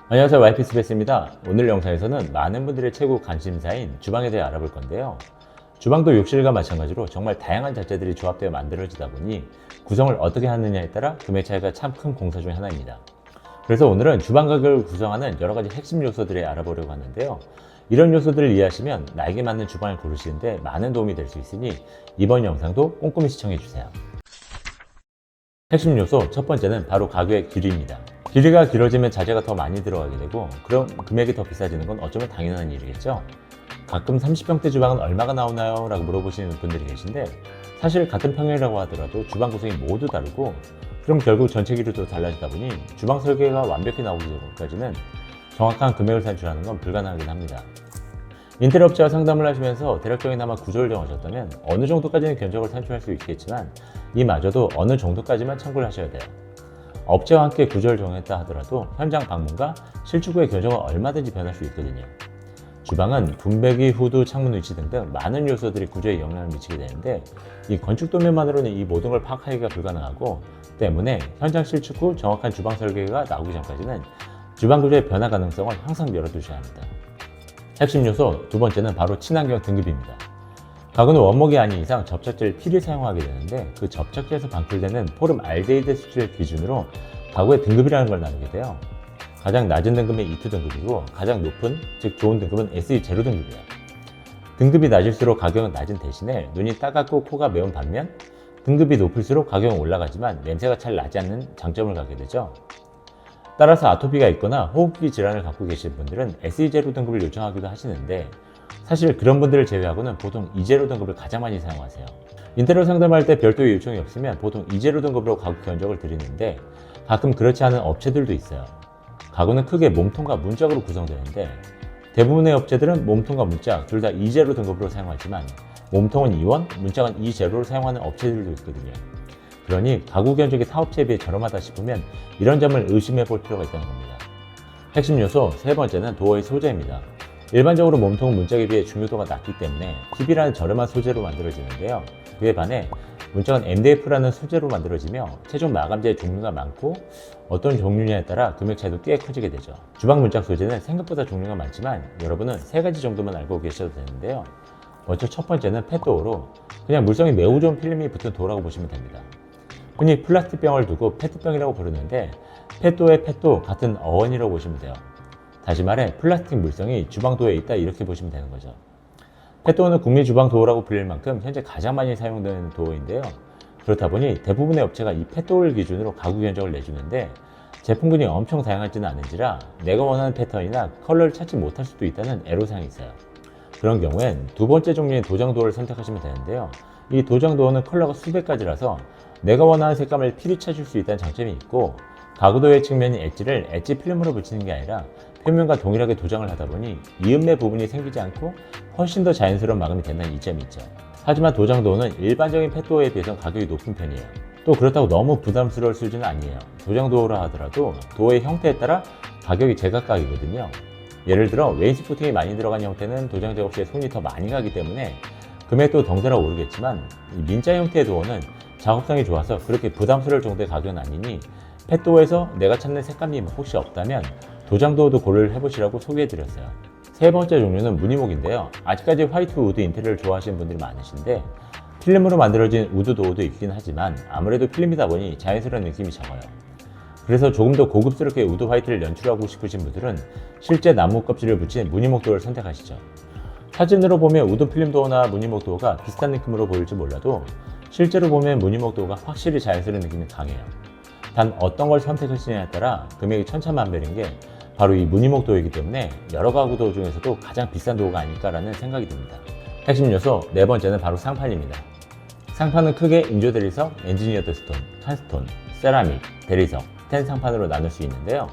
안녕하세요, YP스페이스입니다. 오늘 영상에서는 많은 분들의 최고 관심사인 주방에 대해 알아볼 건데요. 주방도 욕실과 마찬가지로 정말 다양한 자재들이 조합되어 만들어지다 보니 구성을 어떻게 하느냐에 따라 금액 차이가 참 큰 공사 중 하나입니다. 그래서 오늘은 주방 가격을 구성하는 여러 가지 핵심 요소들을 알아보려고 하는데요. 이런 요소들을 이해하시면 나에게 맞는 주방을 고르시는데 많은 도움이 될 수 있으니 이번 영상도 꼼꼼히 시청해 주세요. 핵심 요소 첫 번째는 바로 가격의 길이입니다. 길이가 길어지면 자재가 더 많이 들어가게 되고 그럼 금액이 더 비싸지는 건 어쩌면 당연한 일이겠죠. 가끔 30평대 주방은 얼마가 나오나요? 라고 물어보시는 분들이 계신데 사실 같은 평형이라고 하더라도 주방 구성이 모두 다르고 그럼 결국 전체 길이도 달라지다 보니 주방 설계가 완벽히 나오기 전까지는 정확한 금액을 산출하는 건 불가능하긴 합니다. 인테리어 업체와 상담을 하시면서 대략적이나마 구조를 정하셨다면 어느 정도까지는 견적을 산출할 수 있겠지만 이마저도 어느 정도까지만 참고를 하셔야 돼요. 업체와 함께 구조를 정했다 하더라도 현장 방문과 실축 후의 견적은 얼마든지 변할 수 있거든요. 주방은 분배기, 후드, 창문 위치 등등 많은 요소들이 구조에 영향을 미치게 되는데 이 건축 도면만으로는 이 모든 걸 파악하기가 불가능하고 때문에 현장 실축 후 정확한 주방 설계가 나오기 전까지는 주방 구조의 변화 가능성을 항상 열어두셔야 합니다. 핵심 요소 두 번째는 바로 친환경 등급입니다. 가구는 원목이 아닌 이상 접착제를 필히 사용하게 되는데 그 접착제에서 방출되는 포름 알데히드 수치를 기준으로 가구의 등급이라는 걸 나누게 돼요. 가장 낮은 등급은 E2 등급이고 가장 높은, 즉 좋은 등급은 SE0 등급이에요. 등급이 낮을수록 가격은 낮은 대신에 눈이 따갑고 코가 매운 반면 등급이 높을수록 가격은 올라가지만 냄새가 잘 나지 않는 장점을 갖게 되죠. 따라서 아토피가 있거나 호흡기 질환을 갖고 계신 분들은 SE0 등급을 요청하기도 하시는데 사실 그런 분들을 제외하고는 보통 E0 등급을 가장 많이 사용하세요. 인테리어 상담할 때 별도의 요청이 없으면 보통 E0 등급으로 가구 견적을 드리는데 가끔 그렇지 않은 업체들도 있어요. 가구는 크게 몸통과 문짝으로 구성되는데 대부분의 업체들은 몸통과 문짝 둘 다 E0 등급으로 사용하지만 몸통은 E1, 문짝은 E0를 사용하는 업체들도 있거든요. 그러니 가구 견적이 타 업체에 비해 저렴하다 싶으면 이런 점을 의심해 볼 필요가 있다는 겁니다. 핵심 요소 세 번째는 도어의 소재입니다. 일반적으로 몸통은 문짝에 비해 중요도가 낮기 때문에 TV라는 저렴한 소재로 만들어지는데요. 그에 반해 문짝은 MDF라는 소재로 만들어지며 최종 마감재의 종류가 많고 어떤 종류냐에 따라 금액 차이도 꽤 커지게 되죠. 주방 문짝 소재는 생각보다 종류가 많지만 여러분은 세 가지 정도만 알고 계셔도 되는데요. 먼저 첫 번째는 펫도어로 그냥 물성이 매우 좋은 필름이 붙은 도어라고 보시면 됩니다. 흔히 플라스틱 병을 두고 페트병이라고 부르는데 펫도어의 펫도 같은 어원이라고 보시면 돼요. 다시 말해 플라스틱 물성이 주방도어에 있다 이렇게 보시면 되는 거죠. 펫도어는 국민 주방 도어라고 불릴 만큼 현재 가장 많이 사용되는 도어인데요. 그렇다 보니 대부분의 업체가 이 펫도어를 기준으로 가구 견적을 내주는데 제품군이 엄청 다양하지는 않은지라 내가 원하는 패턴이나 컬러를 찾지 못할 수도 있다는 애로사항이 있어요. 그런 경우엔 두 번째 종류의 도장 도어를 선택하시면 되는데요. 이 도장 도어는 컬러가 수백 가지라서 내가 원하는 색감을 필히 찾을 수 있다는 장점이 있고 가구도의 측면인 엣지를 엣지 필름으로 붙이는 게 아니라 표면과 동일하게 도장을 하다 보니 이음매 부분이 생기지 않고 훨씬 더 자연스러운 마감이 된다는 이점이 있죠. 하지만 도장 도어는 일반적인 펫도어에 비해서 가격이 높은 편이에요. 또 그렇다고 너무 부담스러울 수준은 아니에요. 도장 도어라 하더라도 도어의 형태에 따라 가격이 제각각이거든요. 예를 들어 웨인스코팅이 많이 들어간 형태는 도장 작업 시에 손이 더 많이 가기 때문에 금액도 덩달아 오르겠지만 이 민자 형태의 도어는 작업성이 좋아서 그렇게 부담스러울 정도의 가격은 아니니 펫도어에서 내가 찾는 색감이 혹시 없다면 도장도어도 고려를 해보시라고 소개해드렸어요. 세 번째 종류는 무늬목인데요. 아직까지 화이트 우드 인테리어를 좋아하시는 분들이 많으신데 필름으로 만들어진 우드 도어도 있긴 하지만 아무래도 필름이다 보니 자연스러운 느낌이 적어요. 그래서 조금 더 고급스럽게 우드 화이트를 연출하고 싶으신 분들은 실제 나무 껍질을 붙인 무늬목 도어를 선택하시죠. 사진으로 보면 우드 필름 도어나 무늬목 도어가 비슷한 느낌으로 보일지 몰라도 실제로 보면 무늬목 도어가 확실히 자연스러운 느낌이 강해요. 단 어떤 걸 선택하시냐에 따라 금액이 천차만별인 게 바로 이 무늬목 도어이기 때문에 여러 가구 도어 중에서도 가장 비싼 도어가 아닐까라는 생각이 듭니다. 핵심 요소 네 번째는 바로 상판입니다. 상판은 크게 인조 대리석, 엔지니어드 스톤, 칸스톤, 세라믹, 대리석, 스텐 상판으로 나눌 수 있는데요.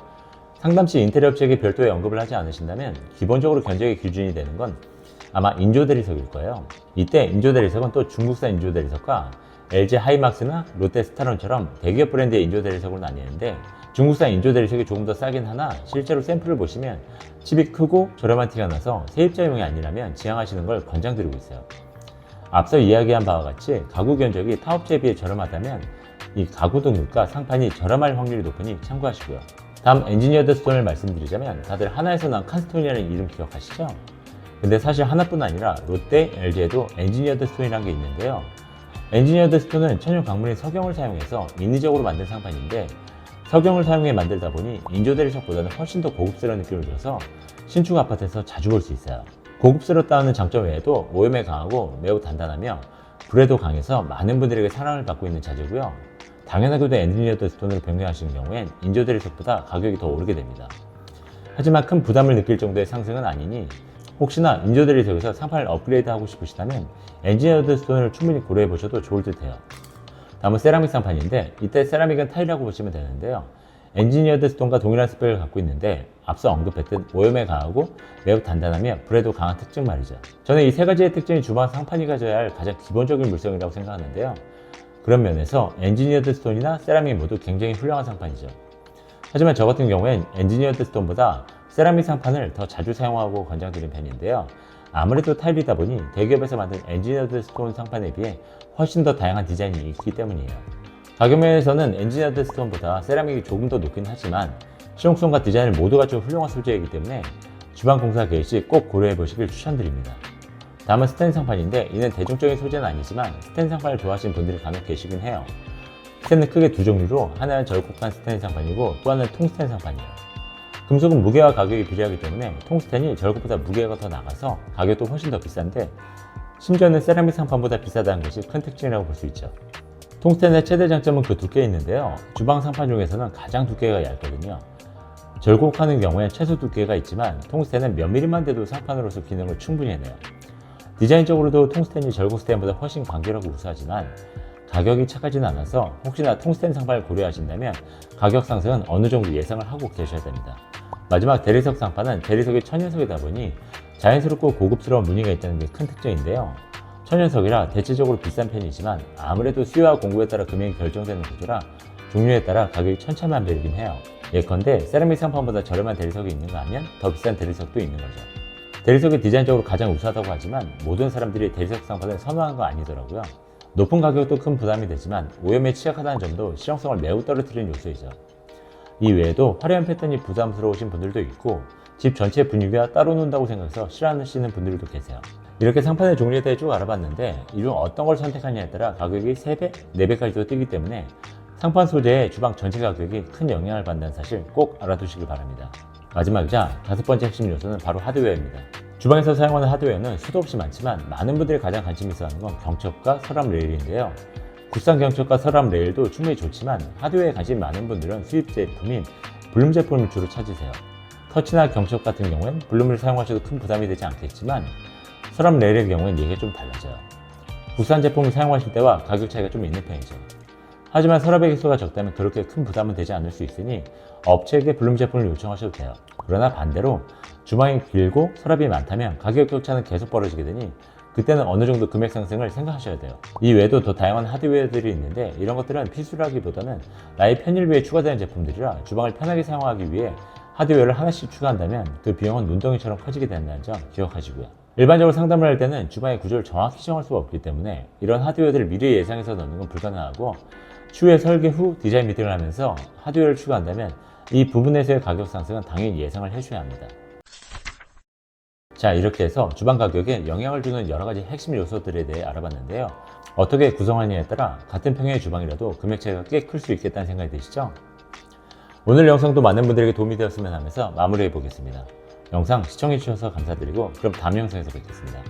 상담 시 인테리어 업체에게 별도의 언급을 하지 않으신다면 기본적으로 견적의 기준이 되는 건 아마 인조 대리석일 거예요. 이때 인조 대리석은 또 중국산 인조 대리석과 LG 하이막스나 롯데 스타론처럼 대기업 브랜드의 인조 대리석으로 나뉘는데 중국산 인조 대리석이 조금 더 싸긴 하나 실제로 샘플을 보시면 칩이 크고 저렴한 티가 나서 세입자용이 아니라면 지향하시는 걸 권장드리고 있어요. 앞서 이야기한 바와 같이 가구 견적이 타 업체에 비해 저렴하다면 이 가구 등급과 상판이 저렴할 확률이 높으니 참고하시고요. 다음 엔지니어드 스톤을 말씀드리자면 다들 하나에서 난 칸스톤이라는 이름 기억하시죠? 근데 사실 하나뿐 아니라 롯데, LG에도 엔지니어드 스톤이라는 게 있는데요. 엔지니어드 스톤은 천연 강물인 석영을 사용해서 인위적으로 만든 상판인데, 석영을 사용해 만들다 보니 인조 대리석보다는 훨씬 더 고급스러운 느낌을 줘서 신축 아파트에서 자주 볼 수 있어요. 고급스럽다는 장점 외에도 오염에 강하고 매우 단단하며 불에도 강해서 많은 분들에게 사랑을 받고 있는 자재고요. 당연하게도 엔지니어드 스톤으로 변경하시는 경우엔 인조 대리석보다 가격이 더 오르게 됩니다. 하지만 큰 부담을 느낄 정도의 상승은 아니니 혹시나 인조 대리석에서 상판을 업그레이드 하고 싶으시다면 엔지니어드 스톤을 충분히 고려해 보셔도 좋을 듯 해요. 다음은 세라믹 상판인데, 이때 세라믹은 타일이라고 보시면 되는데요. 엔지니어드 스톤과 동일한 스펙을 갖고 있는데 앞서 언급했듯 오염에 강하고 매우 단단하며 불에도 강한 특징 말이죠. 저는 이 세 가지의 특징이 주방 상판이 가져야 할 가장 기본적인 물성이라고 생각하는데요. 그런 면에서 엔지니어드 스톤이나 세라믹 모두 굉장히 훌륭한 상판이죠. 하지만 저 같은 경우엔 엔지니어드 스톤보다 세라믹 상판을 더 자주 사용하고 권장드리는 편인데요. 아무래도 타일이다 보니 대기업에서 만든 엔지니어드 스톤 상판에 비해 훨씬 더 다양한 디자인이 있기 때문이에요. 가격 면에서는 엔지니어드 스톤보다 세라믹이 조금 더 높긴 하지만 실용성과 디자인을 모두 갖춘 훌륭한 소재이기 때문에 주방 공사 개시 시 꼭 고려해 보시길 추천드립니다. 다음은 스텐 상판인데, 이는 대중적인 소재는 아니지만 스텐 상판을 좋아하시는 분들이 간혹 계시긴 해요. 스텐은 크게 두 종류로, 하나는 절곡한 스텐 상판이고 또 하나는 통스텐 상판이에요. 금속은 무게와 가격이 비례하기 때문에 통스텐이 절곡보다 무게가 더 나가서 가격도 훨씬 더 비싼데, 심지어는 세라믹 상판보다 비싸다는 것이 큰 특징이라고 볼 수 있죠. 통스텐의 최대 장점은 그 두께에 있는데요. 주방 상판 중에서는 가장 두께가 얇거든요. 절곡하는 경우에 최소 두께가 있지만 통스텐은 몇 미리만 돼도 상판으로서 기능을 충분히 해내요. 디자인적으로도 통스텐이 절곡 스텐보다 훨씬 간결하고 우수하지만 가격이 착하지는 않아서 혹시나 통스텐 상판을 고려하신다면 가격 상승은 어느 정도 예상을 하고 계셔야 됩니다. 마지막 대리석 상판은 대리석이 천연석이다 보니 자연스럽고 고급스러운 무늬가 있다는 게 큰 특징인데요. 천연석이라 대체적으로 비싼 편이지만 아무래도 수요와 공급에 따라 금액이 결정되는 구조라 종류에 따라 가격이 천차만별이긴 해요. 예컨대 세라믹 상판보다 저렴한 대리석이 있는가 하면 더 비싼 대리석도 있는 거죠. 대리석이 디자인적으로 가장 우수하다고 하지만 모든 사람들이 대리석 상판을 선호하는 거 아니더라고요. 높은 가격도 큰 부담이 되지만 오염에 취약하다는 점도 실용성을 매우 떨어뜨리는 요소이죠. 이 외에도 화려한 패턴이 부담스러우신 분들도 있고 집 전체 분위기가 따로 논다고 생각해서 싫어하시는 분들도 계세요. 이렇게 상판의 종류에 대해 쭉 알아봤는데 이 중 어떤 걸 선택하냐에 따라 가격이 3배, 4배까지도 뛰기 때문에 상판 소재의 주방 전체 가격이 큰 영향을 받는다는 사실 꼭 알아두시길 바랍니다. 마지막이자 다섯 번째 핵심 요소는 바로 하드웨어입니다. 주방에서 사용하는 하드웨어는 수도 없이 많지만 많은 분들이 가장 관심 있어 하는 건 경첩과 서랍 레일인데요. 국산 경첩과 서랍 레일도 충분히 좋지만 하드웨어에 관심이 많은 분들은 수입 제품인 블룸 제품을 주로 찾으세요. 터치나 경첩 같은 경우엔 블룸을 사용하셔도 큰 부담이 되지 않겠지만 서랍 레일의 경우엔 얘기가 좀 달라져요. 국산 제품을 사용하실 때와 가격 차이가 좀 있는 편이죠. 하지만 서랍의 개수가 적다면 그렇게 큰 부담은 되지 않을 수 있으니 업체에게 블룸 제품을 요청하셔도 돼요. 그러나 반대로 주방이 길고 서랍이 많다면 가격 격차는 계속 벌어지게 되니 그때는 어느 정도 금액 상승을 생각하셔야 돼요. 이 외에도 더 다양한 하드웨어들이 있는데 이런 것들은 필수라기보다는 나의 편의를 위해 추가되는 제품들이라 주방을 편하게 사용하기 위해 하드웨어를 하나씩 추가한다면 그 비용은 눈덩이처럼 커지게 된다는 점 기억하시고요. 일반적으로 상담을 할 때는 주방의 구조를 정확히 정할 수가 없기 때문에 이런 하드웨어들을 미리 예상해서 넣는 건 불가능하고 추후에 설계 후 디자인 미팅을 하면서 하드웨어를 추가한다면 이 부분에서의 가격 상승은 당연히 예상을 해줘야 합니다. 자, 이렇게 해서 주방 가격에 영향을 주는 여러 가지 핵심 요소들에 대해 알아봤는데요. 어떻게 구성하느냐에 따라 같은 평형의 주방이라도 금액 차이가 꽤 클 수 있겠다는 생각이 드시죠? 오늘 영상도 많은 분들에게 도움이 되었으면 하면서 마무리해 보겠습니다. 영상 시청해 주셔서 감사드리고 그럼 다음 영상에서 뵙겠습니다.